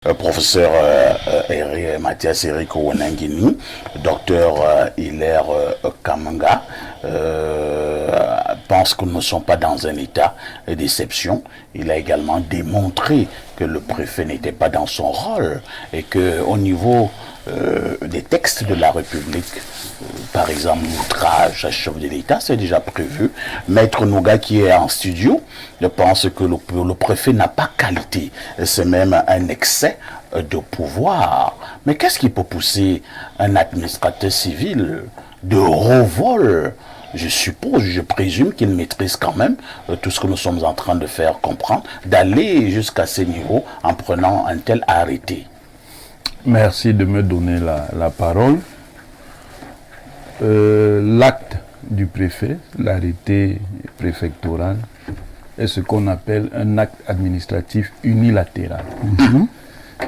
Professeur Mathias Eric Ouenangini, docteur Hilaire Kamanga, pense que nous ne sommes pas dans un état d'exception. Il a également démontré que le préfet n'était pas dans son rôle et qu'au niveau des textes de la République, par exemple l'outrage à chef de l'État, c'est déjà prévu. Maître Nouga qui est en studio, je pense que le préfet n'a pas qualité, c'est même un excès de pouvoir. Mais qu'est-ce qui peut pousser un administrateur civil de revol? Je suppose, je présume qu'il maîtrise quand même tout ce que nous sommes en train de faire comprendre, d'aller jusqu'à ces niveaux en prenant un tel arrêté. Merci de me donner la parole. L'acte du préfet, l'arrêté préfectoral, est ce qu'on appelle un acte administratif unilatéral.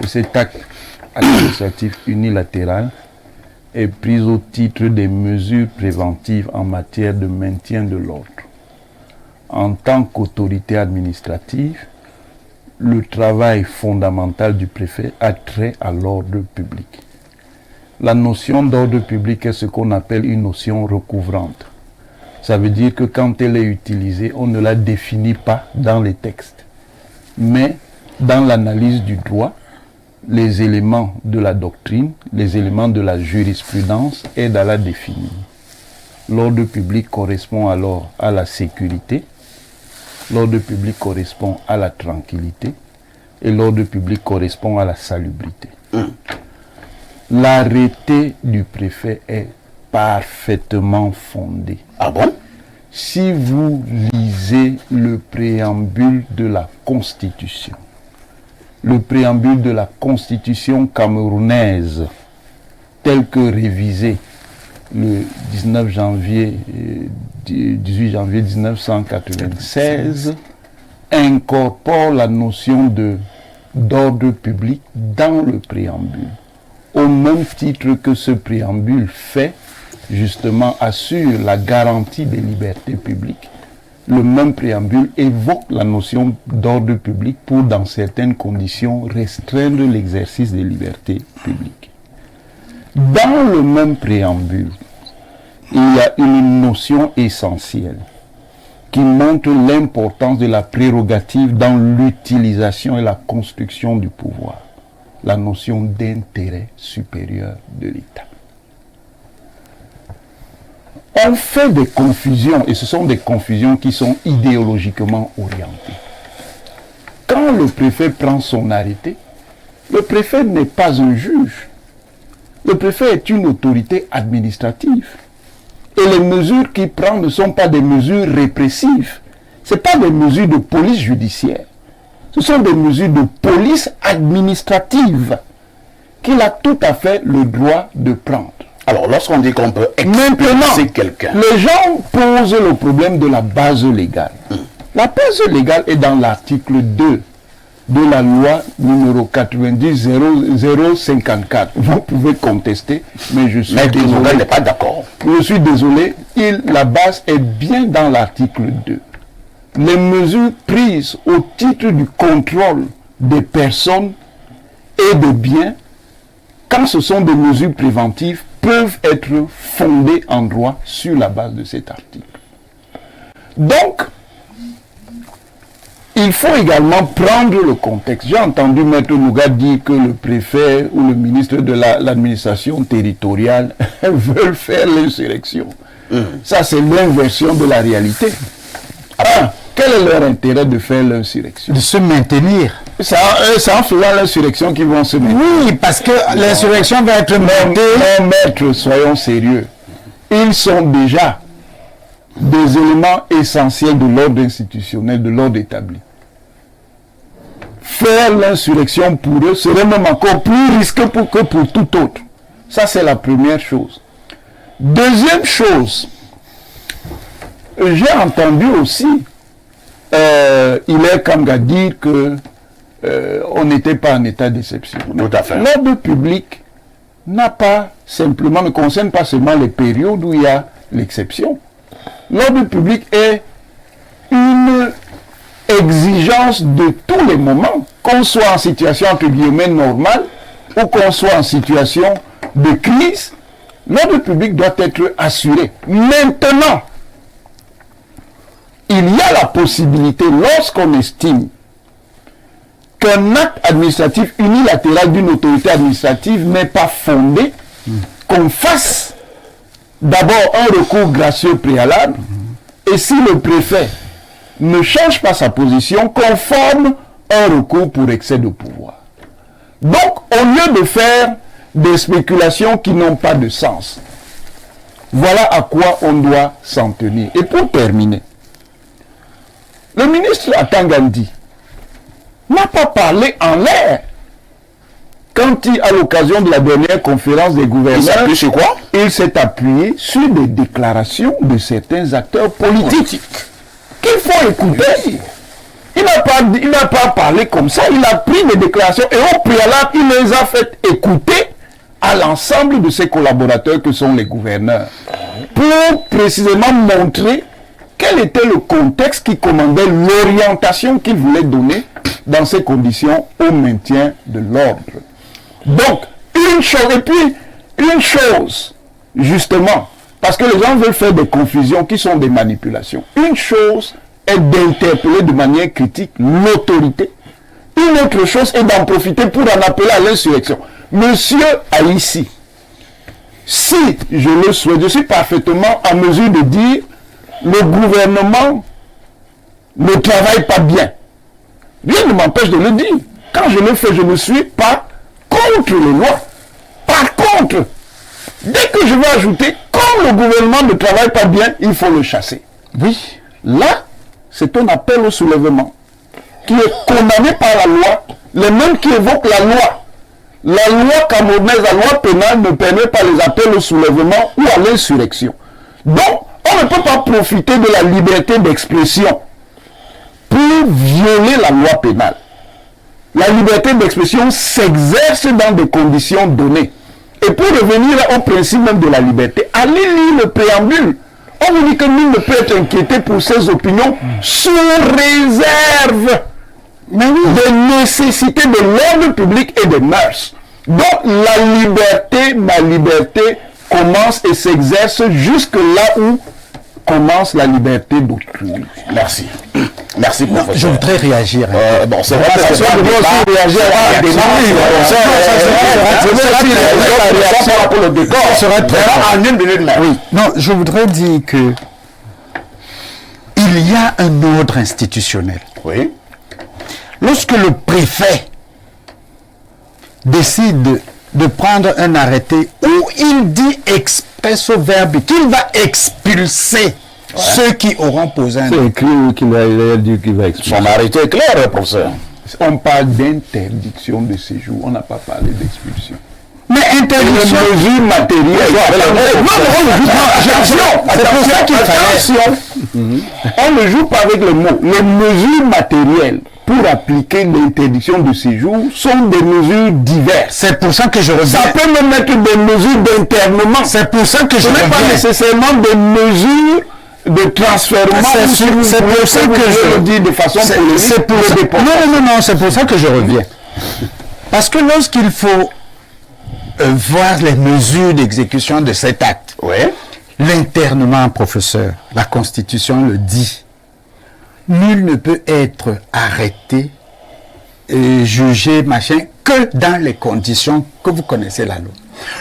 Et cet acte administratif unilatéral est pris au titre des mesures préventives en matière de maintien de l'ordre. En tant qu'autorité administrative, le travail fondamental du préfet a trait à l'ordre public. La notion d'ordre public est ce qu'on appelle une notion recouvrante. Ça veut dire que quand elle est utilisée, on ne la définit pas dans les textes. Mais dans l'analyse du droit, les éléments de la doctrine, les éléments de la jurisprudence aident à la définir. L'ordre public correspond alors à la sécurité, l'ordre public correspond à la tranquillité et l'ordre public correspond à la salubrité. L'arrêté du préfet est parfaitement fondé. Ah bon? Si vous lisez le préambule de la Constitution, le préambule de la Constitution camerounaise, tel que révisé le 18 janvier 1996, incorpore la notion d'ordre public dans le préambule. Au même titre que ce préambule fait, justement, assure la garantie des libertés publiques, le même préambule évoque la notion d'ordre public pour, dans certaines conditions, restreindre l'exercice des libertés publiques. Dans le même préambule, il y a une notion essentielle qui montre l'importance de la prérogative dans l'utilisation et la construction du pouvoir. La notion d'intérêt supérieur de l'État. On fait des confusions, et ce sont des confusions qui sont idéologiquement orientées. Quand le préfet prend son arrêté, le préfet n'est pas un juge. Le préfet est une autorité administrative. Et les mesures qu'il prend ne sont pas des mesures répressives. Ce ne sont pas des mesures de police judiciaire. Ce sont des mesures de police administrative qu'il a tout à fait le droit de prendre. Alors, lorsqu'on dit qu'on peut expulser quelqu'un, les gens posent le problème de la base légale. La base légale est dans l'article 2 de la loi numéro 90-0054. Vous pouvez contester, mais je suis désolé. n'est pas d'accord. Je suis désolé, la base est bien dans l'article 2. Les mesures prises au titre du contrôle des personnes et des biens, quand ce sont des mesures préventives, peuvent être fondées en droit sur la base de cet article. Donc, il faut également prendre le contexte. J'ai entendu Maître Nouga dire que le préfet ou le ministre de l'administration territoriale veulent faire l'insurrection. Ça, c'est l'inversion de la réalité. Quel est leur intérêt de faire l'insurrection? De se maintenir. C'est en faisant l'insurrection qu'ils vont se maintenir. Oui, parce que l'insurrection va être montée. Non, maître, soyons sérieux. Ils sont déjà des éléments essentiels de l'ordre institutionnel, de l'ordre établi. Faire l'insurrection pour eux serait même encore plus risqué que pour tout autre. Ça, c'est la première chose. Deuxième chose, j'ai entendu aussi Hilaire Kamanga dire que on n'était pas en état d'exception. Tout à fait. L'ordre public ne concerne pas seulement les périodes où il y a l'exception. L'ordre public est une exigence de tous les moments, qu'on soit en situation entre guillemets normale ou qu'on soit en situation de crise, l'ordre public doit être assuré. Maintenant, il y a la possibilité, lorsqu'on estime qu'un acte administratif unilatéral d'une autorité administrative n'est pas fondé, qu'on fasse d'abord un recours gracieux préalable, et si le préfet ne change pas sa position, qu'on forme un recours pour excès de pouvoir. Donc, au lieu de faire des spéculations qui n'ont pas de sens, voilà à quoi on doit s'en tenir. Et pour terminer, le ministre Atangandi n'a pas parlé en l'air quand il, à l'occasion de la dernière conférence des gouverneurs, il s'est appuyé sur des déclarations de certains acteurs politiques qu'il faut écouter. Il n'a pas parlé comme ça, il a pris des déclarations et au préalable, il les a fait écouter à l'ensemble de ses collaborateurs que sont les gouverneurs pour précisément montrer quel était le contexte qui commandait l'orientation qu'il voulait donner dans ces conditions au maintien de l'ordre. Donc, une chose, justement, parce que les gens veulent faire des confusions qui sont des manipulations. Une chose est d'interpeller de manière critique l'autorité. Une autre chose est d'en profiter pour en appeler à l'insurrection. Monsieur Haïssi, si je le souhaite, je suis parfaitement en mesure de dire le gouvernement ne travaille pas bien. Rien ne m'empêche de le dire. Quand je le fais, je ne suis pas contre les lois. Par contre, dès que je vais ajouter, comme le gouvernement ne travaille pas bien, il faut le chasser. Oui, là, c'est un appel au soulèvement qui est condamné par la loi, les mêmes qui évoquent la loi. La loi camerounaise, la loi pénale ne permet pas les appels au soulèvement ou à l'insurrection. Donc, on ne peut pas profiter de la liberté d'expression pour violer la loi pénale. La liberté d'expression s'exerce dans des conditions données. Et pour revenir au principe même de la liberté, allez lire le préambule. On vous dit que nul ne peut être inquiété pour ses opinions sous réserve des nécessités de l'ordre public et des mœurs. Donc la liberté, ma liberté, commence et s'exerce jusque là où commence la liberté d'autrui. Merci. Merci, professeur. Je voudrais réagir. Bon, c'est vrai que Je dois aussi réagir à des en une minute. Oui, non, je voudrais dire que il y a un ordre institutionnel. Oui. Lorsque le préfet décide de prendre un arrêté où il dit expresso verbi qu'il va expulser ceux qui auront posé un... C'est écrit qu'il va dire qu'il va expulser. Son arrêté est clair, professeur. On parle d'interdiction de séjour, on n'a pas parlé d'expulsion. Mais interdiction... Les mesures matérielles. C'est pour ça qu'il fallait... On ne joue pas avec les mots. Les mesures matérielles pour appliquer l'interdiction de séjour sont des mesures diverses. C'est pour ça que je reviens. Ça peut même être des mesures d'internement. C'est pour ça que je Ce n'est pas reviens. nécessairement des mesures de transfèrement. C'est pour ça que je le dis de façon polémique. C'est pour ça. Non, c'est pour ça que je reviens. Parce que lorsqu'il faut voir les mesures d'exécution de cet acte, l'internement, professeur, la Constitution le dit, nul ne peut être arrêté et jugé, machin, que dans les conditions que vous connaissez la loi.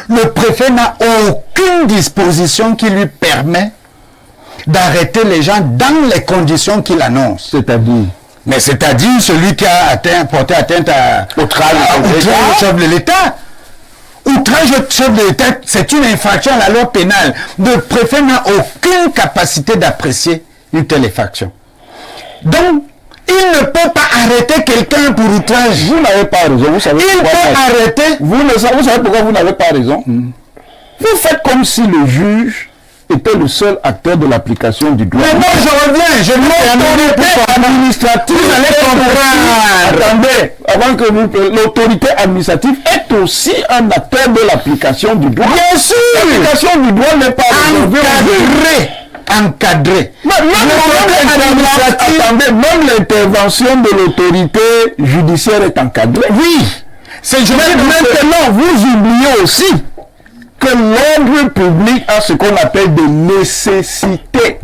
Le préfet n'a aucune disposition qui lui permet d'arrêter les gens dans les conditions qu'il annonce. C'est-à-dire? Mais c'est-à-dire celui qui a porté atteinte au chef de l'État. Outrage au chef de l'État, c'est une infraction à la loi pénale. Le préfet n'a aucune capacité d'apprécier une telle infraction. Donc, il ne peut pas arrêter quelqu'un pour outrage. Vous n'avez pas raison. Vous savez il peut arrêter. Vous savez pourquoi vous n'avez pas raison? Vous faites comme si le juge était le seul acteur de l'application du droit. Mais moi je reviens, je l'autorité administrative. Vous allez comprendre. Attendez, avant que vous... L'autorité administrative est aussi un acteur de l'application du droit. Bien sûr. L'application du droit n'est pas encadré. Même l'intervention de l'autorité judiciaire est encadrée. Oui. Maintenant, vous oubliez aussi que l'ordre public a ce qu'on appelle des nécessités.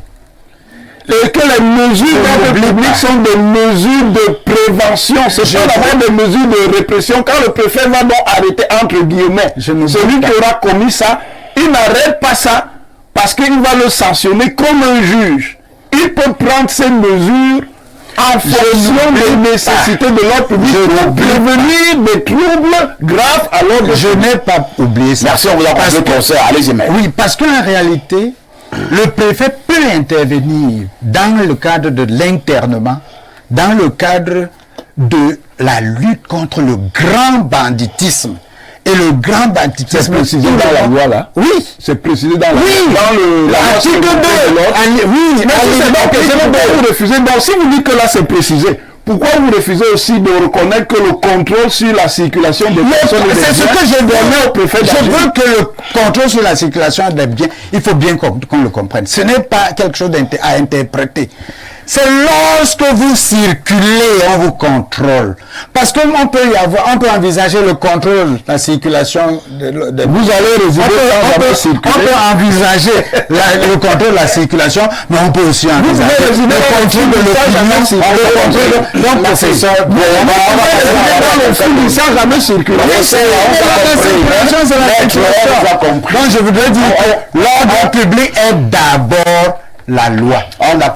Et que les mesures d'ordre public sont des mesures de prévention. Ce sont d'abord des mesures de répression. Quand le préfet va donc arrêter, entre guillemets, celui qui aura commis ça, il n'arrête pas ça parce qu'il va le sanctionner comme un juge. Il peut prendre ces mesures en fonction des nécessités de l'ordre public pour prévenir des troubles graves à l'ordre. Je n'ai pas oublié ça. Merci, on vous a passé le concert. Allez-y, mais. Oui, parce qu'en réalité, le préfet peut intervenir dans le cadre de l'internement, dans le cadre de la lutte contre le grand banditisme. Et le grand banditisme... C'est précisé dans la loi, là. Oui. C'est précisé dans la loi. Oui. Dans l'article 2. Oui. Mais si c'est donc vous refusez, donc si vous dites que là c'est précisé, pourquoi vous refusez aussi de reconnaître que le contrôle sur la circulation des personnes et des biens, c'est ce que je demande au préfet d'agir. Je veux que le contrôle sur la circulation des biens, il faut bien qu'on le comprenne. Ce n'est pas quelque chose à interpréter. C'est lorsque vous circulez, on vous contrôle. Parce qu'on peut on peut envisager le contrôle de la circulation de vous allez résider on peut envisager le contrôle de la circulation, mais on peut aussi envisager le contrôle de l'opinion. Donc, professeur, sans jamais circuler. Donc, je voudrais dire que l'ordre public est d'abord la loi.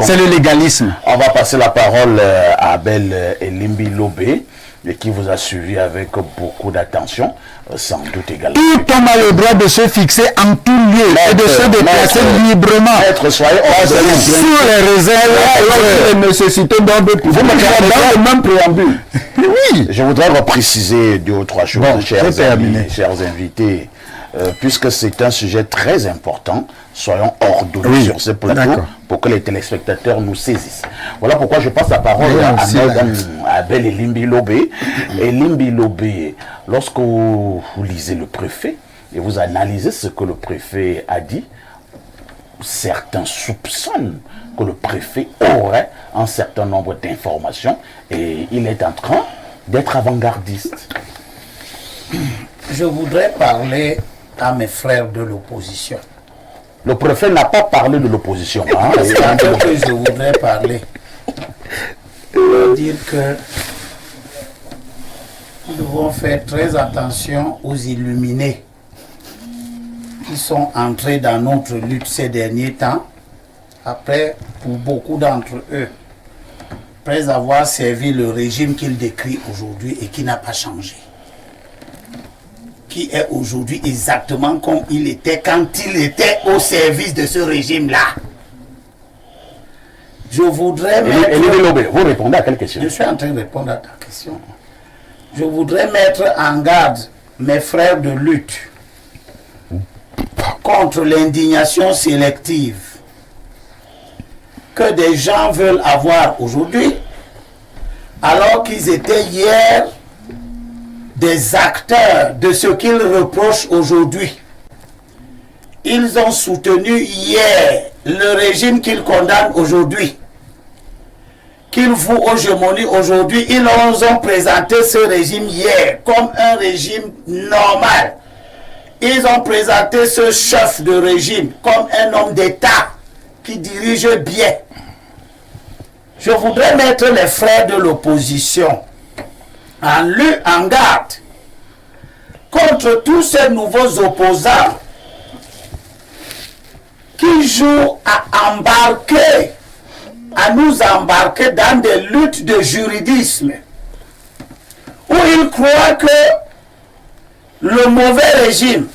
C'est le légalisme. On va passer la parole à Abel Elimbi Lobé, qui vous a suivi avec beaucoup d'attention, sans doute également. Tout homme a le droit de se fixer en tout lieu et de se déplacer librement. Soyez sur les réserves et les nécessités d'ordre public. Vous me dans le même préambule. Oui. Je voudrais repréciser 2 ou 3 choses, chers invités. Puisque c'est un sujet très important, soyons ordonnés sur ce plateau pour que les téléspectateurs nous saisissent. Voilà pourquoi je passe la parole à Abel Elimbi Lobé. Elimbi Lobé, lorsque vous lisez le préfet et vous analysez ce que le préfet a dit, certains soupçonnent que le préfet aurait un certain nombre d'informations et il est en train d'être avant-gardiste. Je voudrais parler à mes frères de l'opposition. Le préfet n'a pas parlé de l'opposition. C'est à eux que je voudrais parler. Pour dire que nous devons faire très attention aux illuminés qui sont entrés dans notre lutte ces derniers temps. Après, pour beaucoup d'entre eux, après avoir servi le régime qu'ils décrivent aujourd'hui et qui n'a pas changé, qui est aujourd'hui exactement comme il était quand il était au service de ce régime-là. Je voudrais mettre... Vous répondez à quelle question? Je suis en train de répondre à ta question. Je voudrais mettre en garde mes frères de lutte contre l'indignation sélective que des gens veulent avoir aujourd'hui, alors qu'ils étaient hier des acteurs de ce qu'ils reprochent aujourd'hui. Ils ont soutenu hier le régime qu'ils condamnent aujourd'hui, qu'ils vouent hégémonie aujourd'hui. Ils ont présenté ce régime hier comme un régime normal. Ils ont présenté ce chef de régime comme un homme d'État qui dirige bien. Je voudrais mettre les frères de l'opposition en garde contre tous ces nouveaux opposants qui jouent à nous embarquer dans des luttes de juridisme, où ils croient que le mauvais régime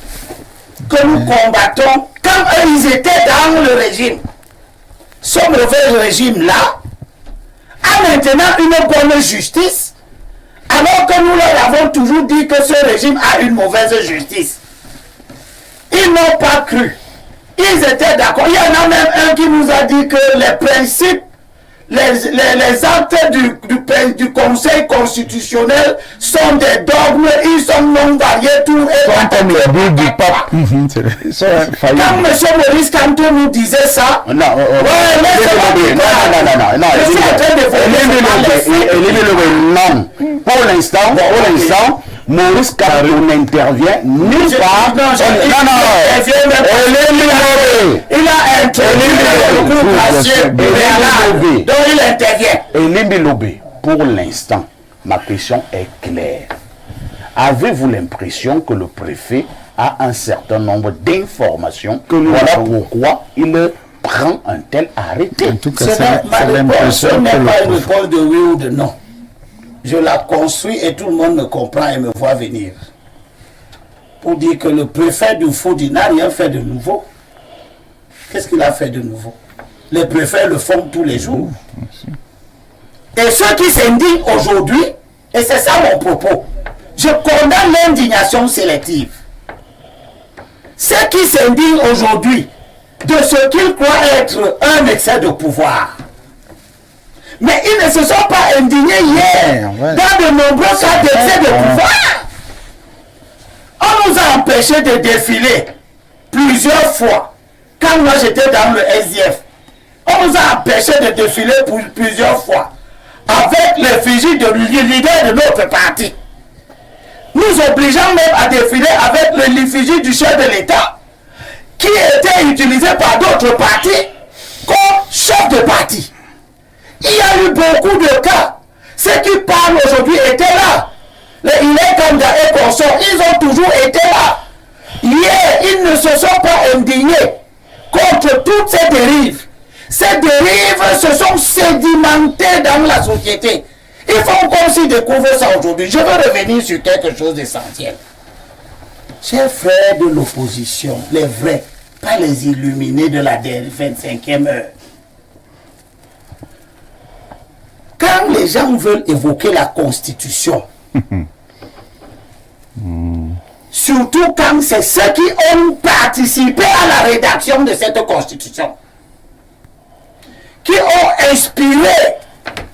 que nous combattons, quand ils étaient dans le régime, ce mauvais régime-là a maintenant une bonne justice, alors que nous leur avons toujours dit que ce régime a une mauvaise justice. Ils n'ont pas cru. Ils étaient d'accord. Il y en a même un qui nous a dit que les principes, les actes du Conseil constitutionnel sont des dogmes, ils sont non variés, tout est les bulles du pape. Quand M. Maurice Kamto nous disait ça, Non, non, pour l'instant, Maurice Kamto n'intervient nulle part. Il a introduit le groupe préalable, donc il intervient. Elimbi Lobé, pour l'instant, ma question est claire. Avez-vous l'impression que le préfet a un certain nombre d'informations? Voilà pourquoi il prend un tel arrêté. En tout cas, Ma réponse n'est pas une réponse de oui ou de non. Je la construis et tout le monde me comprend et me voit venir. Pour dire que le préfet du Fodi n'a rien fait de nouveau. Qu'est-ce qu'il a fait de nouveau? Les préfets le font tous les jours. Et ceux qui s'indignent aujourd'hui, et c'est ça mon propos, je condamne l'indignation sélective. Ceux qui s'indignent aujourd'hui de ce qu'ils croient être un excès de pouvoir. Mais ils ne se sont pas indignés hier dans de nombreux cas d'excès de pouvoir. On nous a empêchés de défiler plusieurs fois. Quand moi j'étais dans le SDF, on nous a empêchés de défiler plusieurs fois avec l'effigie de leader de notre parti. Nous obligeons même à défiler avec l'effigie du chef de l'État qui était utilisé par d'autres partis comme chef de parti. Il y a eu beaucoup de cas. Ceux qui parlent aujourd'hui étaient là. Il est comme et consorts, ils ont toujours été là. Hier, ils ne se sont pas indignés contre toutes ces dérives. Ces dérives se sont sédimentées dans la société. Il faut qu'on s'y découvre ça aujourd'hui. Je veux revenir sur quelque chose d'essentiel. Chers frères de l'opposition, les vrais, pas les illuminés de la 25e heure. Quand les gens veulent évoquer la Constitution, surtout quand c'est ceux qui ont participé à la rédaction de cette Constitution, qui ont inspiré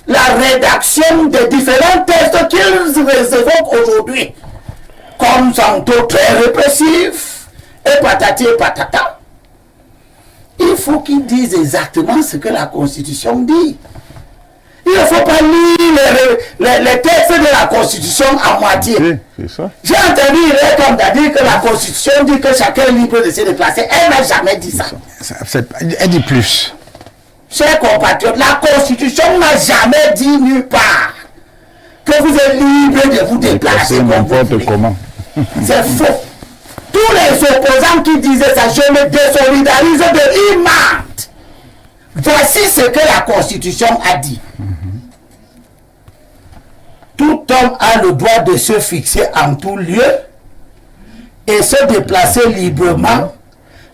la rédaction des différents textes qu'ils évoquent aujourd'hui, comme tantôt très répressifs, et patati et patata. Il faut qu'ils disent exactement ce que la Constitution dit. Il ne faut pas lire les textes de la Constitution à moitié. C'est ça. J'ai entendu comme dire que la Constitution dit que chacun est libre de se déplacer. Elle n'a jamais dit ça. Elle dit plus. Chers compatriotes, la Constitution n'a jamais dit nulle part que vous êtes libre de vous déplacer comme vous voulez. Comment. C'est faux. Tous les opposants qui disaient ça, je me désolidarise de l'immense. Voici ce que la Constitution a dit. Tout homme a le droit de se fixer en tout lieu et se déplacer librement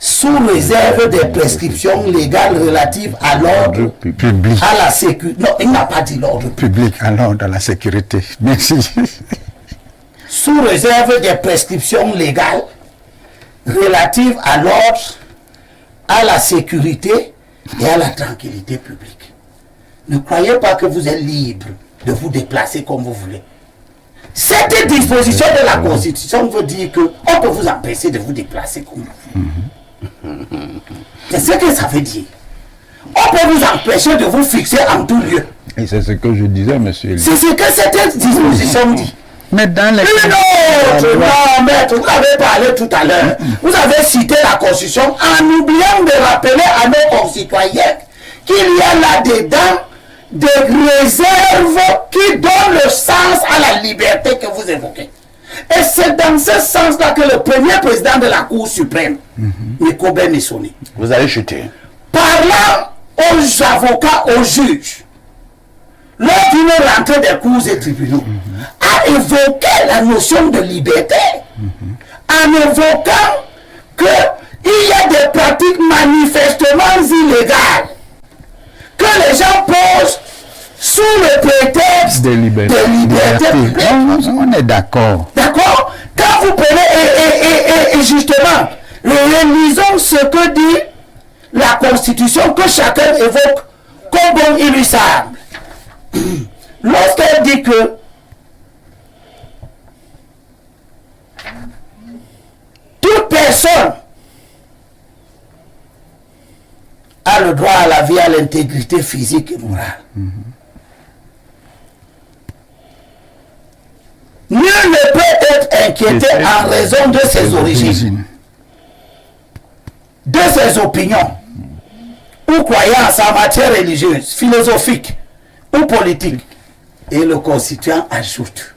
sous réserve des prescriptions légales relatives à l'ordre public, à la sécurité. Non, il n'a pas dit l'ordre public, à l'ordre, à la sécurité. Merci. Sous réserve des prescriptions légales relatives à l'ordre, à la sécurité et à la tranquillité publique. Ne croyez pas que vous êtes libre de vous déplacer comme vous voulez. Cette disposition de la Constitution veut dire qu'on peut vous empêcher de vous déplacer comme vous voulez. C'est ce que ça veut dire. On peut vous empêcher de vous fixer en tout lieu. Et c'est ce que je disais, monsieur. C'est ce que cette disposition dit. Mais dans les... Non, maître, vous avez parlé tout à l'heure. Vous avez cité la Constitution en oubliant de rappeler à nos concitoyens qu'il y a là-dedans des réserves qui donnent le sens à la liberté que vous évoquez. Et c'est dans ce sens-là que le premier président de la Cour suprême, Nicobé Missoni, vous allez chuter. Parlant aux avocats, aux juges, lors d'une rentrée des cours et tribunaux, a évoqué la notion de liberté, en évoquant qu'il y a des pratiques manifestement illégales que les gens posent sous le prétexte de liberté publique. On est d'accord. D'accord? Quand vous prenez, et justement, réalisons ce que dit la Constitution, que chacun évoque comme bon il lui semble. Lorsqu'elle dit que personne a le droit à la vie, à l'intégrité physique et morale. Nul ne peut être inquiété en raison de ses origines, de ses opinions, ou croyances en matière religieuse, philosophique ou politique. Et le constituant ajoute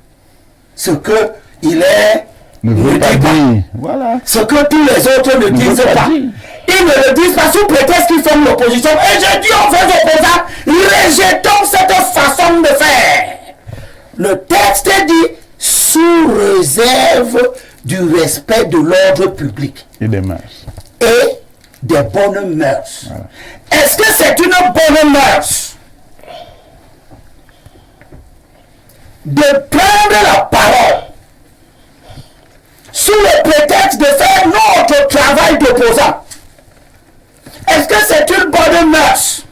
ce que il est Ne veut pas dire. Voilà. ce que tous les autres ne disent pas. Ils ne le disent pas sous prétexte qu'ils font l'opposition. Et je dis aux opposants, rejetons cette façon de faire. Le texte dit sous réserve du respect de l'ordre public Et des mœurs. et des bonnes mœurs. Voilà. Est-ce que c'est une bonne mœurs de prendre la parole sous le prétexte de faire notre travail d'opposant? Est-ce que c'est une bonne mœurs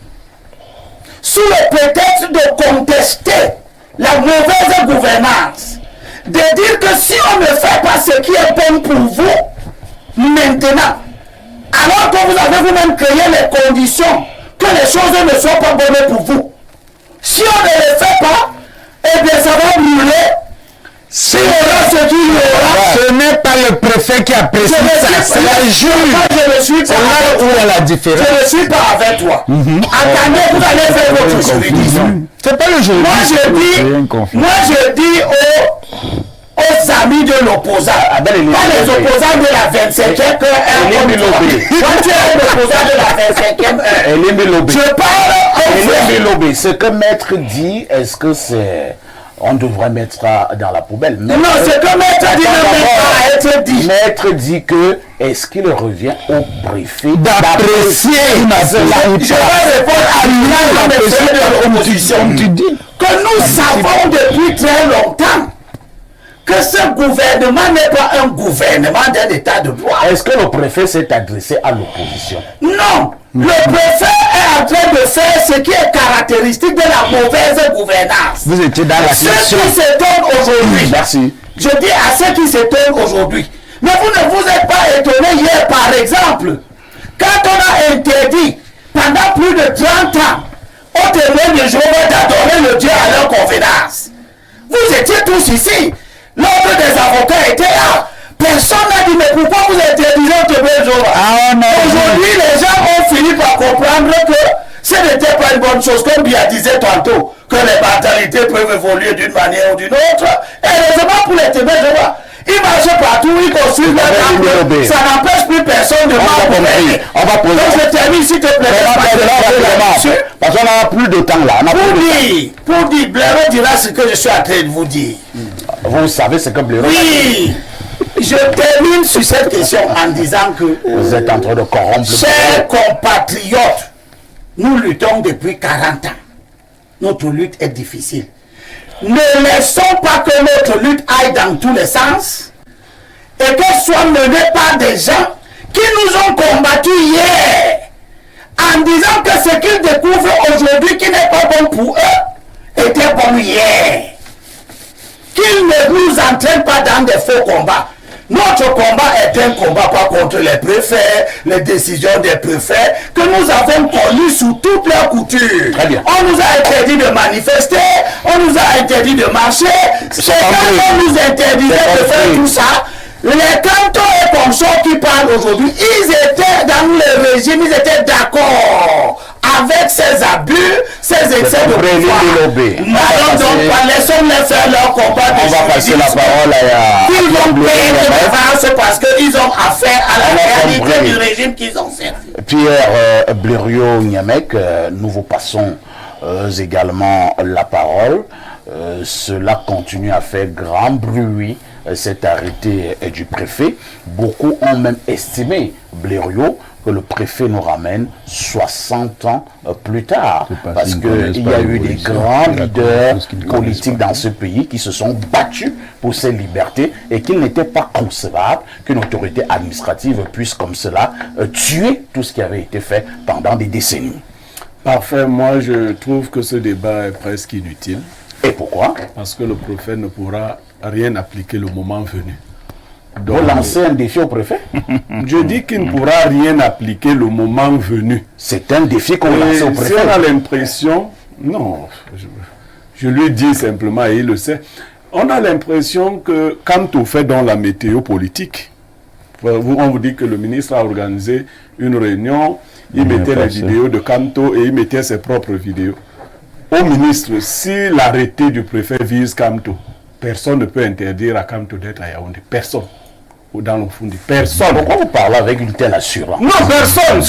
sous le prétexte de contester la mauvaise gouvernance, de dire que si on ne fait pas ce qui est bon pour vous maintenant, alors que vous avez vous-même créé les conditions que les choses ne soient pas bonnes pour vous, si on ne le fait pas, eh bien ça va brûler. Si on aura ce qu'il y aura, Ce n'est pas le préfet qui a précisé ça, c'est la juge. je ne suis pas C'est là où il y a la différence. je ne suis pas avec toi. Attendez, vous allez faire votre juridiction. C'est pas le juge. Moi je dis aux amis de l'opposant, pas les opposants de la 25e heure. Toi tu es l'opposant de la 25e heure. Je parle au Ce que maître dit, est-ce que c'est... On devrait mettre ça dans la poubelle. Non, ce que maître dit ne peut pas être dit. Maître dit que, est-ce qu'il revient au préfet D'apprécier Je vais répondre à l'union de l'opposition. Que nous savons depuis très longtemps que ce gouvernement n'est pas un gouvernement d'un état de droit. Est-ce que le préfet s'est adressé à l'opposition? Non. Le préfet est en train de faire ce qui est caractéristique de la mauvaise gouvernance. Vous étiez dans la Ceux qui s'étonnent aujourd'hui. Merci. Je dis à ceux qui s'étonnent aujourd'hui. Mais vous ne vous êtes pas étonnés hier, par exemple, quand on a interdit pendant plus de 30 ans aux témoins de Jéhovah d'adorer le Dieu à leur convenance. Vous étiez tous ici. L'ordre des avocats était là. Personne n'a dit, mais pourquoi vous interdisez aux témoins de Jéhovah? Aujourd'hui, les gens ont fini par comprendre que ce n'était pas une bonne chose, comme bien disait tantôt, que les mentalités peuvent évoluer d'une manière ou d'une autre. Et heureusement pour les témoins de Jéhovah, ils marchent partout, ils construisent leur temple. Ça n'empêche plus personne de marcher. On va poser. Donc je termine, s'il te plaît. Parce qu'on n'a plus de temps là. Pour dire, Blaireau dira ce que je suis en train de vous dire. Vous savez ce que Blaireau a dit. Je termine sur cette question en disant que vous êtes en train de corrompre. Chers compatriotes, nous luttons depuis 40 ans. Notre lutte est difficile. Ne laissons pas que notre lutte aille dans tous les sens et qu'elle soit menée par des gens qui nous ont combattus hier en disant que ce qu'ils découvrent aujourd'hui qui n'est pas bon pour eux était bon hier. Qu'ils ne nous entraînent pas dans des faux combats. Notre combat est un combat pas contre les préfets, les décisions des préfets, que nous avons connues sous toutes leurs coutures. Très bien. On nous a interdit de manifester, on nous a interdit de marcher. C'est quand on nous interdisait de faire tout ça, les cantons et consorts qui parlent aujourd'hui, ils étaient dans le régime, ils étaient d'accord avec ces abus, ces excès de pouvoir. Laissons-les faire leur combat. On va passer la parole à... Ils vont payer des revanches parce qu'ils ont affaire à la réalité du régime qu'ils ont servi. Pierre Blériot-Niamec, nous vous passons également la parole. Cela continue à faire grand bruit, cet arrêté du préfet. Beaucoup ont même estimé, Blériot, que le préfet nous ramène 60 ans plus tard. Parce qu'il y a eu des grands leaders politiques dans ce pays qui se sont battus pour ces libertés et qu'il n'était pas concevable qu'une autorité administrative puisse comme cela tuer tout ce qui avait été fait pendant des décennies. Parfait, moi je trouve que ce débat est presque inutile. Et pourquoi? Parce que le prophète ne pourra rien appliquer le moment venu. Vous lancez un défi au préfet? Je dis qu'il ne pourra rien appliquer le moment venu. C'est un défi qu'on lance au préfet. Si on a l'impression, non, je lui dis simplement, et il le sait, on a l'impression que quand on fait dans la météo politique, on vous dit que le ministre a organisé une réunion, il mettait les vidéos de Kamto et il mettait ses propres vidéos. Au ministre, si l'arrêté du préfet vise Kamto, personne ne peut interdire à Kamto d'être à Yaoundé. Personne. Ou dans le fond, personne. Pourquoi vous parlez avec une telle assurance? Non, personne.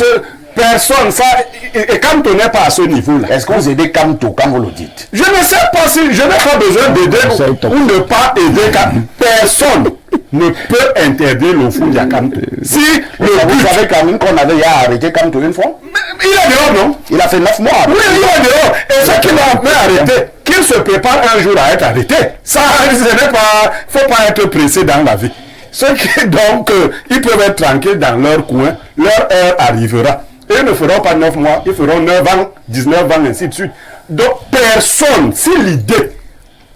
Personne. Ça, et Kamto n'est pas à ce niveau-là. Est-ce que vous aidez Kamto quand vous le dites? Je ne sais pas si je n'ai pas besoin d'aider ou ne pas aider Kamto. Personne ne peut interdire le fond à Kamto. Si Vous savez quand même qu'on avait arrêté Kamto une fois? il est dehors, non? Il a fait 9 mois. Oui, il est dehors. Et ce qui l'a arrêté, qu'il se prépare un jour à être arrêté. Ça, ce n'est pas, faut pas être pressé dans la vie. Ceux qui, donc, ils peuvent être tranquilles dans leur coin, leur heure arrivera. Et ils ne feront pas 9 mois, ils feront 9 ans, 19 ans, ainsi de suite. Donc, personne, si l'idée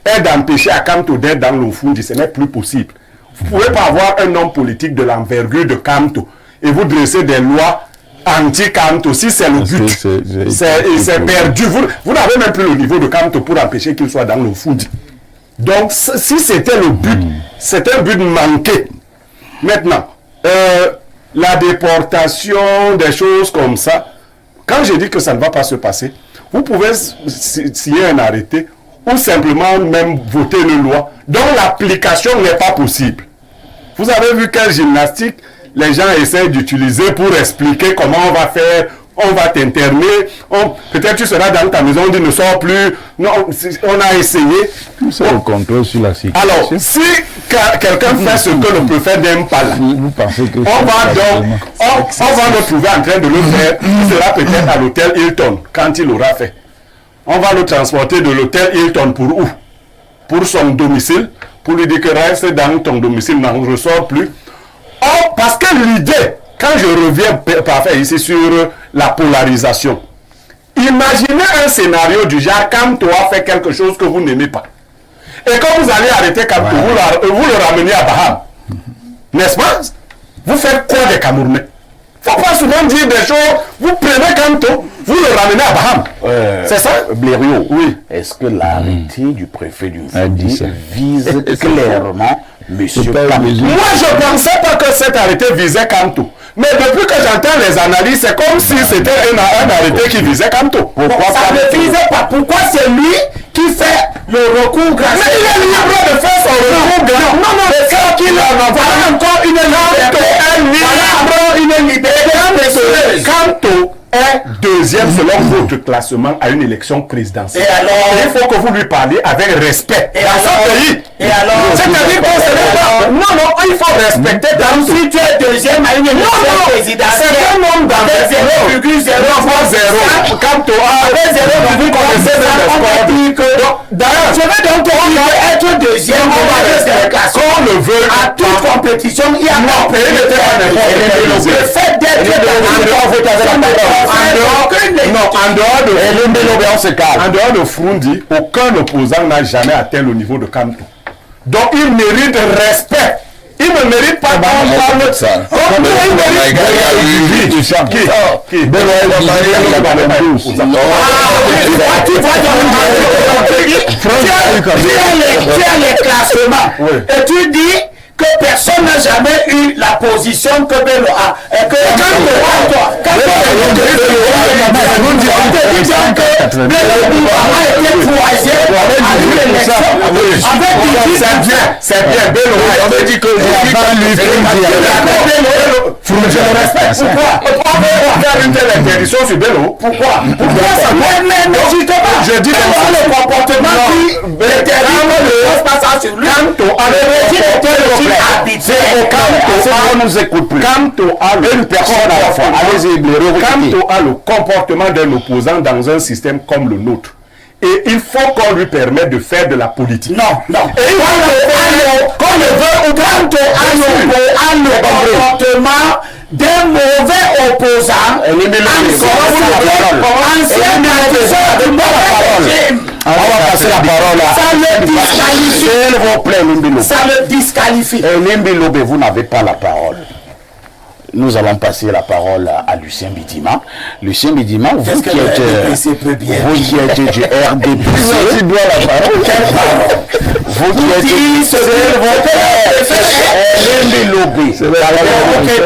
est d'empêcher à Kamto d'être dans le Fundi, ce n'est plus possible. Vous ne pouvez pas avoir un homme politique de l'envergure de Kamto et vous dresser des lois anti-Kamto, si c'est le but, c'est perdu. Vous n'avez même plus le niveau de Kamto pour empêcher qu'il soit dans le Fundi. Donc, si c'était le but, c'est un but manqué. Maintenant, la déportation, des choses comme ça, quand je dis que ça ne va pas se passer, vous pouvez signer un arrêté ou simplement même voter une loi dont l'application n'est pas possible. Vous avez vu quelle gymnastique les gens essayent d'utiliser pour expliquer comment on va faire, on va t'interner, peut-être tu seras dans ta maison, on dit ne sors plus. Non, on a essayé. C'est le contrôle sur la sécurité. Alors, si quelqu'un fait ce que le préfet n'aime pas là, vous pensez que on va le trouver en train de le faire, il sera peut-être à l'hôtel Hilton quand il l'aura fait. On va le transporter de l'hôtel Hilton pour où? Pour son domicile, pour lui dire que reste dans ton domicile, n'en ressort plus. Or, parce que l'idée, quand je reviens parfait ici sur la polarisation, imaginez un scénario du genre Kamto a fait quelque chose que vous n'aimez pas. Et quand vous allez arrêter Kamto, vous le ramenez à Baham. N'est-ce pas? Vous faites quoi des Camerounais? Il ne faut pas souvent dire des choses. Vous prenez Kamto, vous le ramenez à Baham. C'est ça? Blériot, oui. Est-ce que l'arrêté du préfet du Fundi vise clairement M. Kamto? Moi, je ne pensais pas que cet arrêté visait Kamto. Mais depuis que j'entends les analyses, c'est comme si c'était un arrêté qui visait Kamto. Pourquoi ça ne visait pas? Pourquoi c'est lui qui fait le recours grâce? Mais il est libre de faire son recours grâce. Non, c'est ça qu'il a. Voilà encore une liberté. Kamto est deuxième selon votre classement à une élection présidentielle. Et alors? Il faut que vous lui parliez avec respect. Et dans alors? ce pays. Et alors? C'est-à-dire que ce n'est pas... Non, il faut respecter Donc si tu es deuxième à une élection présidentielle, c'est un nombre d'entre 0,0. Kamto a 0,0. D'ailleurs, je vais donc te dire être deuxième, qu'on le veut à toute compétition, il y a non, le fait d'être en dehors de Fundi, aucun opposant n'a jamais atteint le niveau de Kamto. Donc il mérite respect. Il ne mérite pas qu'on parle de ça. Il mérite les classements. Et tu dis que personne n'a jamais eu la position que Bello a. Et que c'est bien, Bello. On veut dire que pourquoi faire une telle interdiction sur Bello? Pourquoi je dis le comportement qui détermine le passage sur lui. Kamto a une personne à la fois. Kamto a le comportement d'un opposant dans un système comme le nôtre. Et il faut qu'on lui permette de faire de la politique. Non. Et qu'on le veut ou Kamto a le comportement d'un mauvais opposant. On va passer la parole à... Ça le disqualifie. S'il vous plaît, Limbi Lobe. Ça le disqualifie. Limbi Lobe, vous n'avez pas la parole. Nous allons passer la parole à Lucien Bidima. Lucien Bidima, vous qui êtes du RDPC, vous qui êtes Limbi Lobe.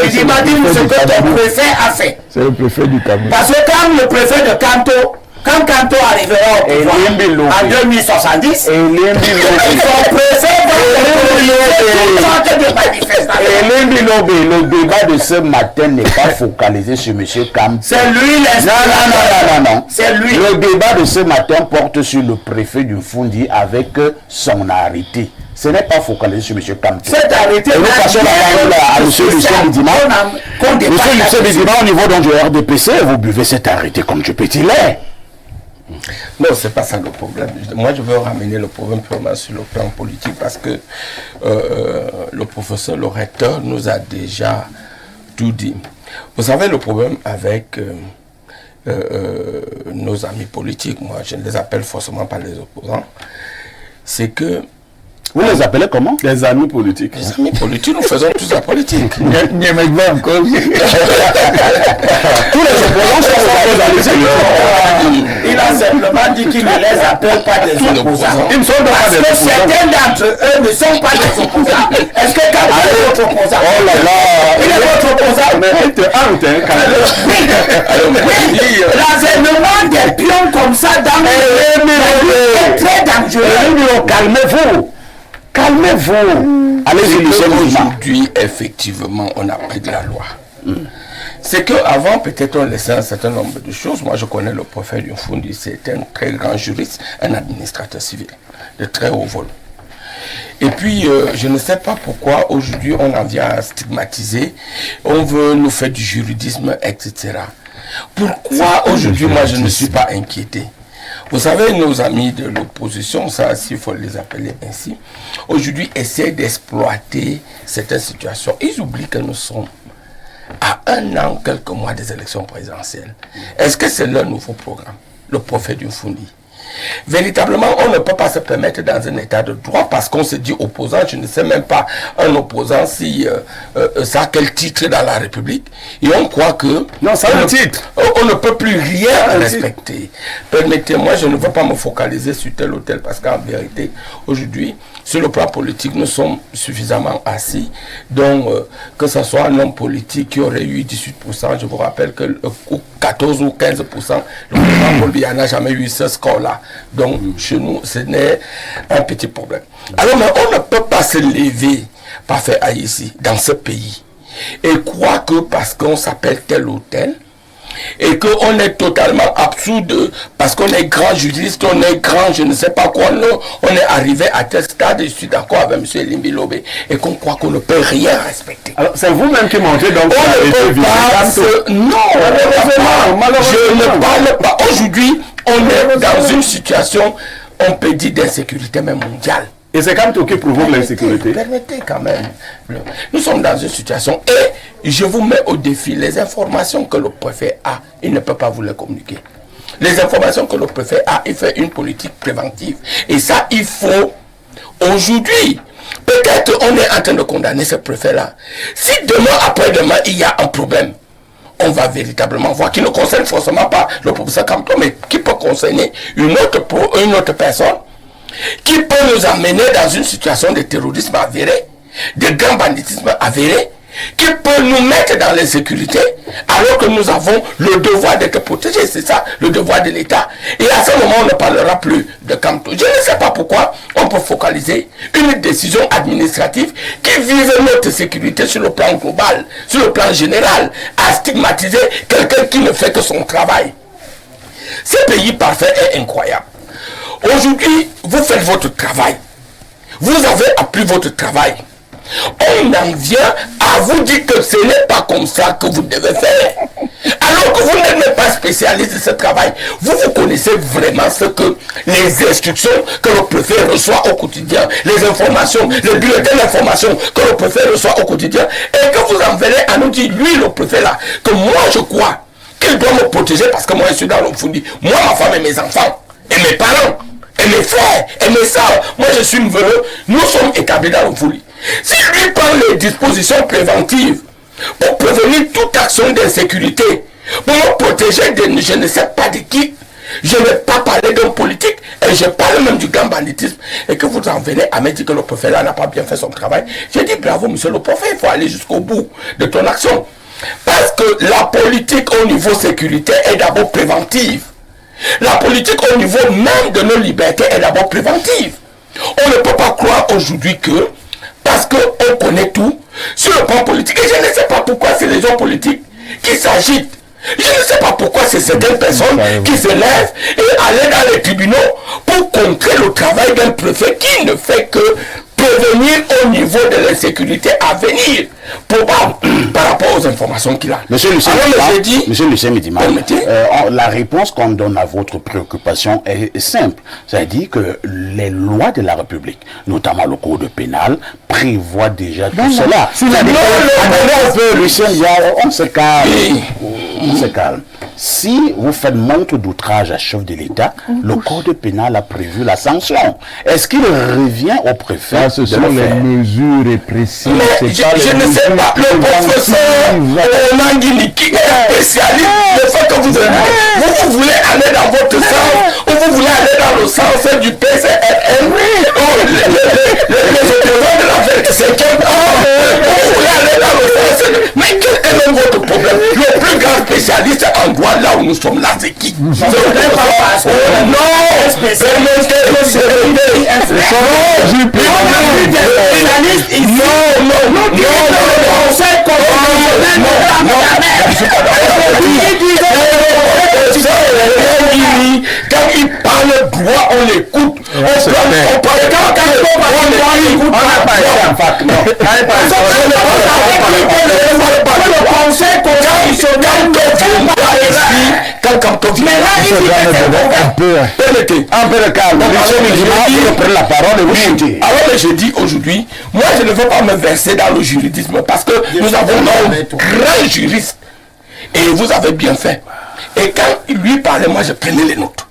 Bidima dit ce que ton préfet a fait. C'est le préfet du Cameroun. Parce que quand le préfet de Kanto, quand Kanto arrivera au pouvoir en 2070, son préfet va faire de manifestations. Et Limbi Lobe, le débat de ce matin n'est pas focalisé sur M. Kanto. C'est lui Non. C'est lui. Le débat de ce matin porte sur le préfet du Fundi avec son arrêté. Ce n'est pas focalisé sur M. Kanto. Cet arrêté. Et nous passons la parole à M. Lucien Bidima. M. Lucien Bidima, au niveau donc du RDPC, vous buvez cet arrêté comme du petit lait. Non, c'est pas ça le problème. Moi, je veux ramener le problème purement sur le plan politique parce que le professeur, le recteur, nous a déjà tout dit. Vous savez, le problème avec nos amis politiques, moi, je ne les appelle forcément pas les opposants, c'est que... Vous les appelez comment? Les amis politiques. Les amis politiques, nous faisons tous la politique. Tous les opposants sont Il a simplement dit qu'il ne les appelle pas des opposants. Ils ne sont pas Parce des que opposants. certains d'entre eux ne sont pas des opposants. Est-ce que quand il est votre opposant? Oh là là. Il est votre opposant? L'avènement des pions comme ça dans le est très dangereux. Calmez-vous. Calmez-vous. Allez-y, Lucien Bidima. Aujourd'hui, effectivement, on a pris de la loi. C'est qu'avant, peut-être, on laissait un certain nombre de choses. Moi, je connais le préfet du Fundi, c'est un très grand juriste, un administrateur civil, de très haut vol. Et puis, je ne sais pas pourquoi, aujourd'hui, on en vient à stigmatiser, on veut nous faire du juridisme, etc. Pourquoi, aujourd'hui, moi, je ne suis pas inquiété? Vous savez, nos amis de l'opposition, ça, s'il faut les appeler ainsi, aujourd'hui, essaient d'exploiter certaines situations. Ils oublient que nous sommes à 1 an, quelques mois des élections présidentielles. Est-ce que c'est leur nouveau programme, le prophète du Fundi? Véritablement, on ne peut pas se permettre dans un état de droit parce qu'on se dit opposant, je ne sais même pas un opposant si ça a quel titre dans la République. Et on croit que... Non, ça a un titre. On ne peut plus rien respecter. Permettez-moi, je ne veux pas me focaliser sur tel ou tel parce qu'en vérité, aujourd'hui, sur le plan politique, nous sommes suffisamment assis. Donc, que ce soit un homme politique qui aurait eu 18%, je vous rappelle que 14 ou 15%, le président Paul Biya n'a jamais eu ce score-là. Donc, chez nous, ce n'est un petit problème. Alors, mais on ne peut pas se lever, pas faire ici, dans ce pays, et croire que parce qu'on s'appelle tel ou tel, et qu'on est totalement absurde parce qu'on est grand juriste, on est grand, je ne sais pas quoi, non, on est arrivé à tel stade, je suis d'accord avec M. Limbi Lobe, et qu'on croit qu'on ne peut rien respecter. Alors, c'est vous-même qui montez donc... On ne peut pas non, je ne parle pas. Aujourd'hui, on est dans une situation, on peut dire, d'insécurité même mondiale. Et c'est Kanto qui provoque l'insécurité. Permettez quand même. Nous sommes dans une situation et je vous mets au défi les informations que le préfet a, il ne peut pas vous les communiquer. Les informations que le préfet a, il fait une politique préventive. Et ça, il faut aujourd'hui. Peut-être on est en train de condamner ce préfet-là. Si demain, après-demain, il y a un problème, on va véritablement voir, qui ne concerne forcément pas le professeur Kanto, mais qui peut concerner une autre personne, qui peut nous amener dans une situation de terrorisme avéré, de grand banditisme avéré, qui peut nous mettre dans l'insécurité, alors que nous avons le devoir d'être protégés. C'est ça, le devoir de l'État. Et à ce moment, on ne parlera plus de Kanto. Je ne sais pas pourquoi on peut focaliser une décision administrative qui vise notre sécurité sur le plan global, sur le plan général, à stigmatiser quelqu'un qui ne fait que son travail. Ce pays parfait est incroyable. Aujourd'hui, vous faites votre travail. Vous avez appris votre travail. On en vient à vous dire que ce n'est pas comme ça que vous devez faire. Alors que vous n'êtes même pas spécialiste de ce travail. Vous connaissez vraiment ce que les instructions que le préfet reçoit au quotidien, les informations, les bulletins d'information que le préfet reçoit au quotidien, et que vous en venez à nous dire, lui, le préfet là, que moi je crois qu'il doit me protéger parce que moi je suis dans le Fundi. Moi, ma femme et mes enfants, et mes parents, et mes frères, et mes soeurs, moi je suis neveu, nous sommes établis dans le folie. Si lui prend les dispositions préventives pour prévenir toute action d'insécurité, pour me protéger de je ne sais pas de qui, je ne vais pas parler d'un politique, et je parle même du grand banditisme, et que vous en venez à me dire que le préfet là n'a pas bien fait son travail. J'ai dit bravo monsieur le préfet, il faut aller jusqu'au bout de ton action. Parce que la politique au niveau sécuritaire est d'abord préventive. La politique au niveau même de nos libertés est d'abord préventive. On ne peut pas croire aujourd'hui que, parce qu'on connaît tout, sur le plan politique, et je ne sais pas pourquoi c'est les hommes politiques qui s'agitent. Je ne sais pas pourquoi c'est certaines personnes qui se lèvent et aller dans les tribunaux pour contrer le travail d'un préfet qui ne fait que prévenir au niveau de l'insécurité à venir par rapport aux informations qu'il a. Monsieur Lucien Midima, la réponse qu'on donne à votre préoccupation est simple. C'est-à-dire que les lois de la République, notamment le code pénal, prévoient déjà tout cela. Lucien, on se calme. On se calme. Si vous faites montre d'outrage à chef de l'État, le code pénal a prévu la sanction. Est-ce qu'il revient au préfet ce sont les mesures répressives. Mais je ne sais pas, le professeur Onangini qui est spécialiste, le fait que vous voulez aller dans votre sens, ou vous voulez aller dans le sens du PCRN, les opposants de la 25e, vous voulez aller dans le sens, mais quel est même votre problème? Le plus grand spécialiste en droit là où nous sommes là, c'est qui? Non, quand il parle droit, on l'écoute. On parle alors je dis aujourd'hui, moi je ne veux pas me verser dans le juridisme parce que nous avons un grand juriste et vous avez bien fait. Et quand il lui parlait, moi je prenais les notes.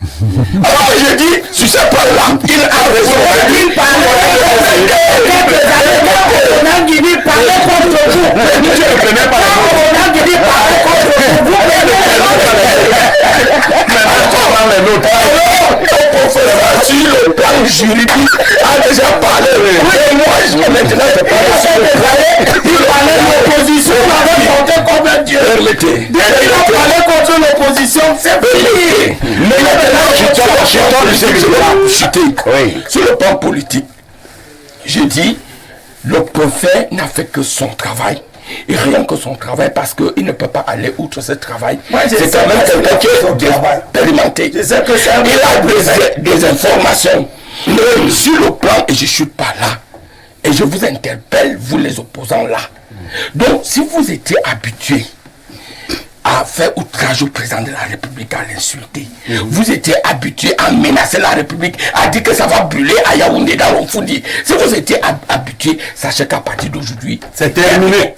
Alors je dis, sur ce point-là, il a raison. Il parlait contre vous. Je ne prenais pas les notes. Le professeur sur le plan juridique a déjà parlé. Et moi, maintenant, je parle sur le plan. Il parlait de l'opposition, il avait compté comme un Dieu. Il a parlé contre l'opposition, c'est fini. Mais maintenant, sur le plan politique, je dis, le préfet n'a fait que son travail. Et rien que son travail, parce qu'il ne peut pas aller outre ce travail. C'est quand même quelqu'un qui est expérimenté. Il a des informations. Mais sur le plan, et je ne suis pas là, et je vous interpelle, vous les opposants là. Donc, si vous étiez habitués à faire outrage au président de la République, à l'insulter, vous étiez habitués à menacer la République, à dire que ça va brûler à Yaoundé dans l'Ofoudi. Si vous étiez habitués, sachez qu'à partir d'aujourd'hui, c'est terminé.